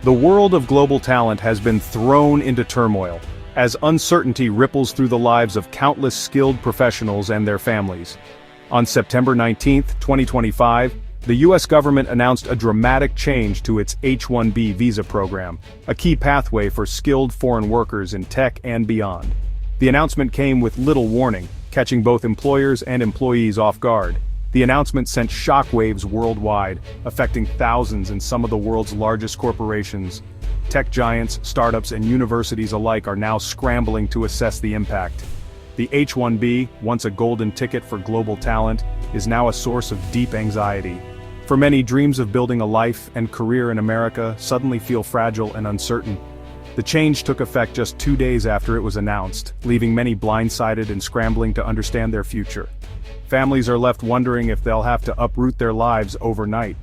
The world of global talent has been thrown into turmoil, as uncertainty ripples through the lives of countless skilled professionals and their families. On September 19, 2025, the U.S. government announced a dramatic change to its H-1B visa program, a key pathway for skilled foreign workers in tech and beyond. The announcement came with little warning, catching both employers and employees off guard. The announcement sent shockwaves worldwide, affecting thousands in some of the world's largest corporations. Tech giants, startups, and universities alike are now scrambling to assess the impact. The H-1B, once a golden ticket for global talent, is now a source of deep anxiety. For many, dreams of building a life and career in America suddenly feel fragile and uncertain. The change took effect just 2 days after it was announced, leaving many blindsided and scrambling to understand their future. Families are left wondering if they'll have to uproot their lives overnight.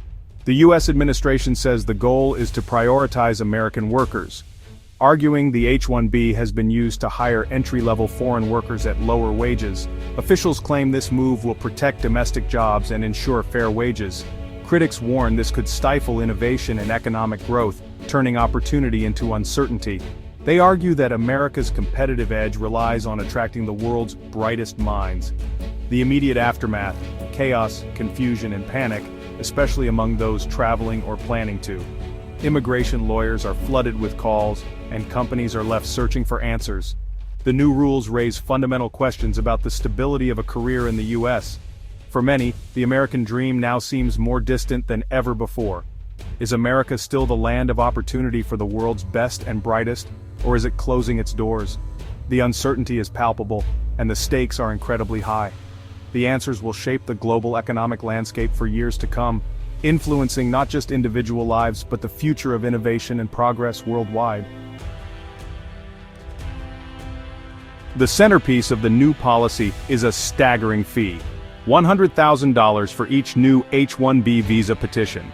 The U.S. administration says the goal is to prioritize American workers, arguing the H-1B has been used to hire entry-level foreign workers at lower wages. Officials claim this move will protect domestic jobs and ensure fair wages. Critics warn this could stifle innovation and economic growth, turning opportunity into uncertainty. They argue that America's competitive edge relies on attracting the world's brightest minds. The immediate aftermath: chaos, confusion, and panic, especially among those traveling or planning to. Immigration lawyers are flooded with calls, and companies are left searching for answers. The new rules raise fundamental questions about the stability of a career in the U.S. For many, the American dream now seems more distant than ever before. Is America still the land of opportunity for the world's best and brightest, or is it closing its doors? The uncertainty is palpable, and the stakes are incredibly high. The answers will shape the global economic landscape for years to come, influencing not just individual lives but the future of innovation and progress worldwide. The centerpiece of the new policy is a staggering fee: $100,000 for each new H-1B visa petition.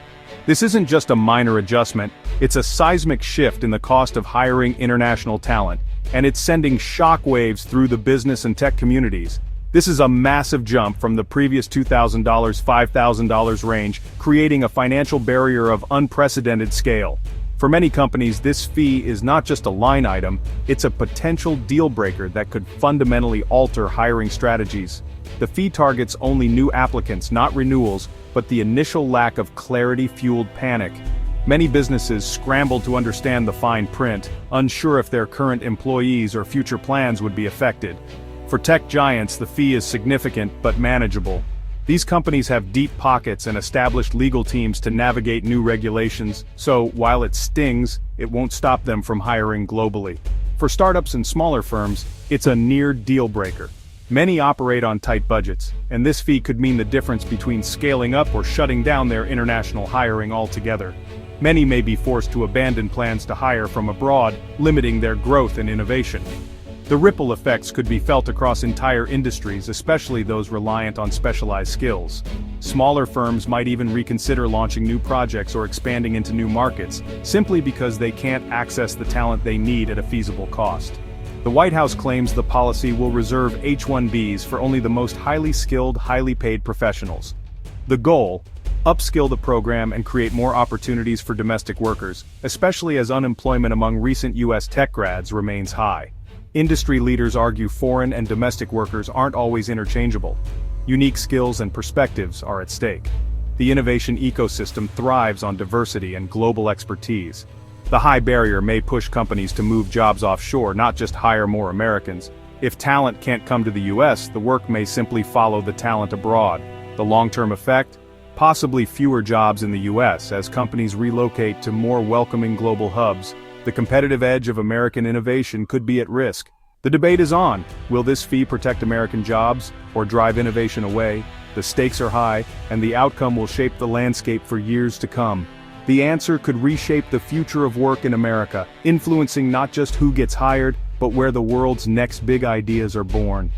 This isn't just a minor adjustment, it's a seismic shift in the cost of hiring international talent, and it's sending shockwaves through the business and tech communities. This is a massive jump from the previous $2,000, $5,000 range, creating a financial barrier of unprecedented scale. For many companies, this fee is not just a line item, it's a potential deal breaker that could fundamentally alter hiring strategies. The fee targets only new applicants, not renewals, but the initial lack of clarity fueled panic. Many businesses scrambled to understand the fine print, unsure if their current employees or future plans would be affected. For tech giants, the fee is significant but manageable. These companies have deep pockets and established legal teams to navigate new regulations, so while it stings, it won't stop them from hiring globally. For startups and smaller firms, it's a near deal breaker. Many operate on tight budgets, and this fee could mean the difference between scaling up or shutting down their international hiring altogether. Many may be forced to abandon plans to hire from abroad, limiting their growth and innovation. The ripple effects could be felt across entire industries, especially those reliant on specialized skills. Smaller firms might even reconsider launching new projects or expanding into new markets, simply because they can't access the talent they need at a feasible cost. The White House claims the policy will reserve H-1Bs for only the most highly skilled, highly paid professionals. The goal: upskill the program and create more opportunities for domestic workers, especially as unemployment among recent U.S. tech grads remains high. Industry leaders argue foreign and domestic workers aren't always interchangeable. Unique skills and perspectives are at stake. The innovation ecosystem thrives on diversity and global expertise. The high barrier may push companies to move jobs offshore, not just hire more Americans. If talent can't come to the U.S., the work may simply follow the talent abroad. The long-term effect? Possibly fewer jobs in the U.S. as companies relocate to more welcoming global hubs. The competitive edge of American innovation could be at risk. The debate is on. Will this fee protect American jobs or drive innovation away? The stakes are high, and the outcome will shape the landscape for years to come. The answer could reshape the future of work in America, influencing not just who gets hired, but where the world's next big ideas are born.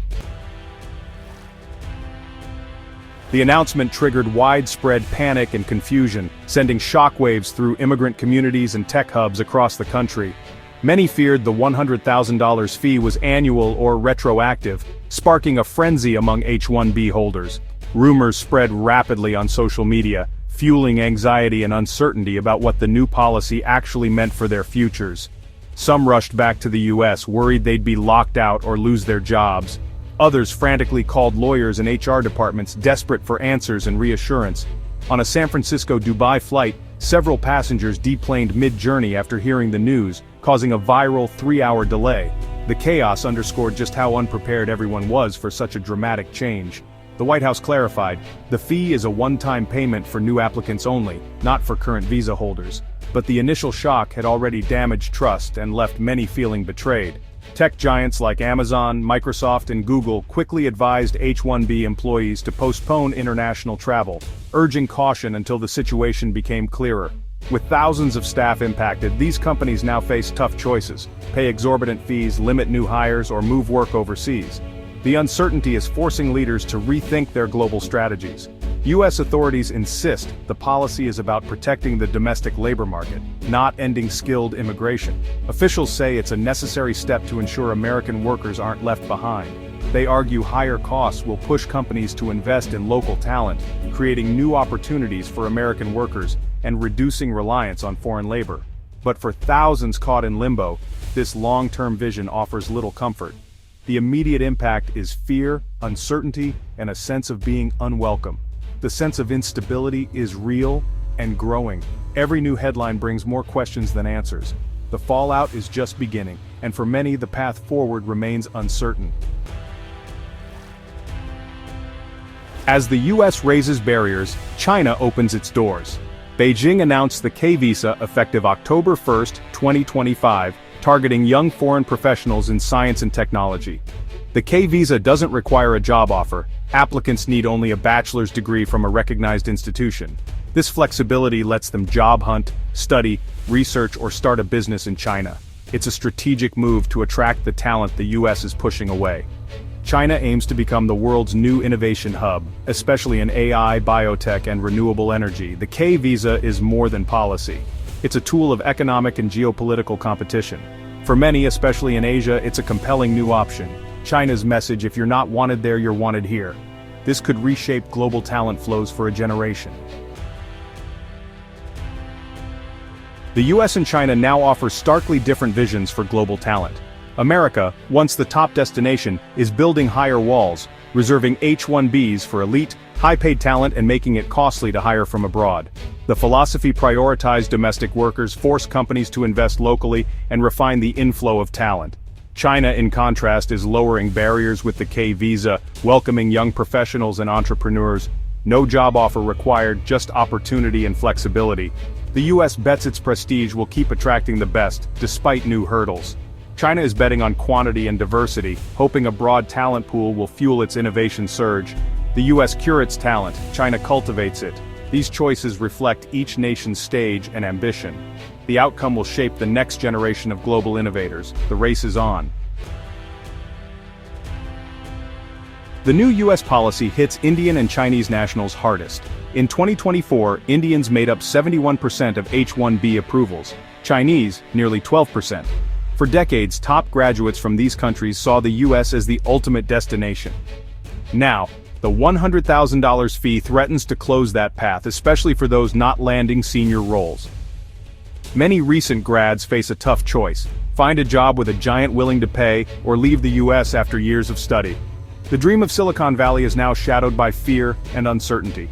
The announcement triggered widespread panic and confusion, sending shockwaves through immigrant communities and tech hubs across the country. Many feared the $100,000 fee was annual or retroactive, sparking a frenzy among H-1B holders. Rumors spread rapidly on social media, fueling anxiety and uncertainty about what the new policy actually meant for their futures. Some rushed back to the US worried they'd be locked out or lose their jobs. Others frantically called lawyers and HR departments desperate for answers and reassurance. On a San Francisco-Dubai flight, several passengers deplaned mid-journey after hearing the news, causing a viral 3-hour delay. The chaos underscored just how unprepared everyone was for such a dramatic change. The White House clarified, the fee is a one-time payment for new applicants only, not for current visa holders. But the initial shock had already damaged trust and left many feeling betrayed. Tech giants like Amazon, Microsoft, and Google quickly advised H-1B employees to postpone international travel, urging caution until the situation became clearer. With thousands of staff impacted, these companies now face tough choices: pay exorbitant fees, limit new hires, or move work overseas. The uncertainty is forcing leaders to rethink their global strategies. U.S. authorities insist the policy is about protecting the domestic labor market, not ending skilled immigration. Officials say it's a necessary step to ensure American workers aren't left behind. They argue higher costs will push companies to invest in local talent, creating new opportunities for American workers and reducing reliance on foreign labor. But for thousands caught in limbo, this long-term vision offers little comfort. The immediate impact is fear, uncertainty, and a sense of being unwelcome. The sense of instability is real and growing. Every new headline brings more questions than answers. The fallout is just beginning, and for many the path forward remains uncertain. As the US raises barriers, China opens its doors. Beijing announced the K visa effective October 1, 2025, targeting young foreign professionals in science and technology. The K visa doesn't require a job offer. Applicants need only a bachelor's degree from a recognized institution. This flexibility lets them job hunt, study, research, or start a business in China. It's a strategic move to attract the talent the US is pushing away. China aims to become the world's new innovation hub, especially in AI, biotech, and renewable energy. The K visa is more than policy. It's a tool of economic and geopolitical competition. For many, especially in Asia, it's a compelling new option. China's message: if you're not wanted there, you're wanted here. This could reshape global talent flows for a generation. The US and China now offer starkly different visions for global talent. America, once the top destination, is building higher walls, reserving H-1Bs for elite, high-paid talent and making it costly to hire from abroad. The philosophy prioritized domestic workers, force companies to invest locally, and refine the inflow of talent. China, in contrast, is lowering barriers with the K visa, welcoming young professionals and entrepreneurs. No job offer required, just opportunity and flexibility. The US bets its prestige will keep attracting the best, despite new hurdles. China is betting on quantity and diversity, hoping a broad talent pool will fuel its innovation surge. The US curates talent, China cultivates it. These choices reflect each nation's stage and ambition. The outcome will shape the next generation of global innovators. The race is on. The new US policy hits Indian and Chinese nationals hardest. In 2024, Indians made up 71% of H-1B approvals, Chinese, nearly 12%. For decades, top graduates from these countries saw the US as the ultimate destination. Now, the $100,000 fee threatens to close that path, especially for those not landing senior roles. Many recent grads face a tough choice: find a job with a giant willing to pay, or leave the US after years of study. The dream of Silicon Valley is now shadowed by fear and uncertainty.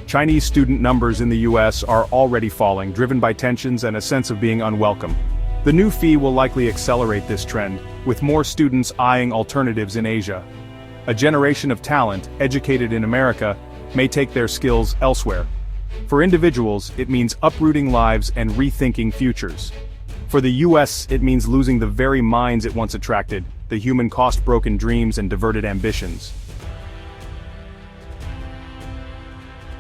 Chinese student numbers in the US are already falling, driven by tensions and a sense of being unwelcome. The new fee will likely accelerate this trend, with more students eyeing alternatives in Asia. A generation of talent, educated in America, may take their skills elsewhere. For individuals, it means uprooting lives and rethinking futures. For the US, it means losing the very minds it once attracted, the human cost-broken dreams and diverted ambitions.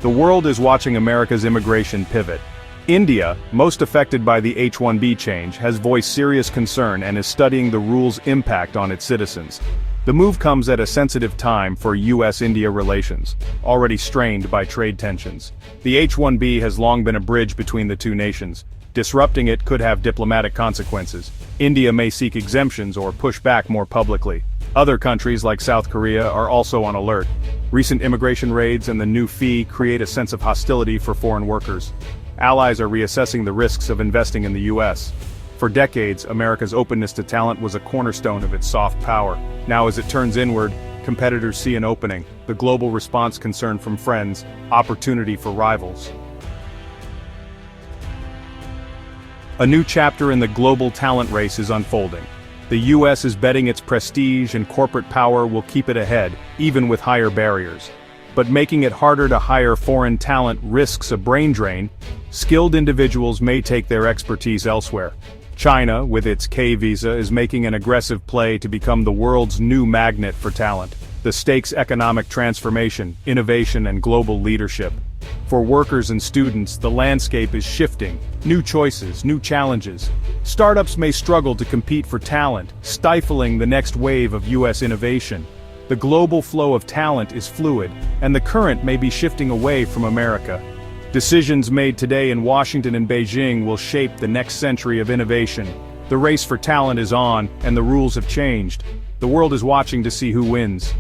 The world is watching America's immigration pivot. India, most affected by the H-1B change, has voiced serious concern and is studying the rule's impact on its citizens. The move comes at a sensitive time for US-India relations, already strained by trade tensions. The H-1B has long been a bridge between the two nations. Disrupting it could have diplomatic consequences. India may seek exemptions or push back more publicly. Other countries like South Korea are also on alert. Recent immigration raids and the new fee create a sense of hostility for foreign workers. Allies are reassessing the risks of investing in the US. For decades, America's openness to talent was a cornerstone of its soft power. Now as it turns inward, competitors see an opening, the global response concern from friends, opportunity for rivals. A new chapter in the global talent race is unfolding. The US is betting its prestige and corporate power will keep it ahead, even with higher barriers. But making it harder to hire foreign talent risks a brain drain. Skilled individuals may take their expertise elsewhere. China, with its K visa, is making an aggressive play to become the world's new magnet for talent. The stakes: economic transformation, innovation, and global leadership. For workers and students, the landscape is shifting. New choices, new challenges. Startups may struggle to compete for talent, stifling the next wave of US innovation. The global flow of talent is fluid, and the current may be shifting away from America. Decisions made today in Washington and Beijing will shape the next century of innovation. The race for talent is on, and the rules have changed. The world is watching to see who wins.